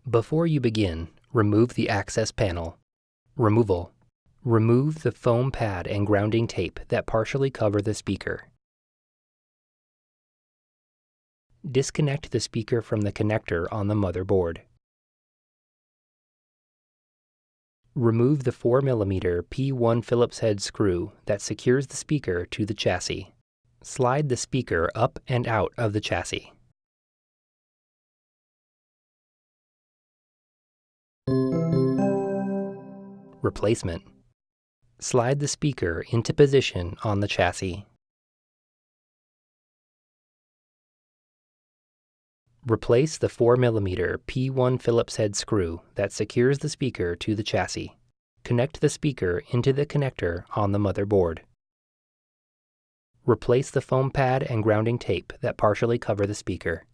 Before you begin, remove the access panel. Removal. Remove the foam pad and grounding tape that partially cover the speaker. Disconnect the speaker from the connector on the motherboard. Remove the 4mm P1 Phillips head screw that secures the speaker to the chassis. Slide the speaker up and out of the chassis. Replacement. Slide the speaker into position on the chassis. Replace the 4mm P1 Phillips head screw that secures the speaker to the chassis. Connect the speaker into the connector on the motherboard. Replace the foam pad and grounding tape that partially cover the speaker.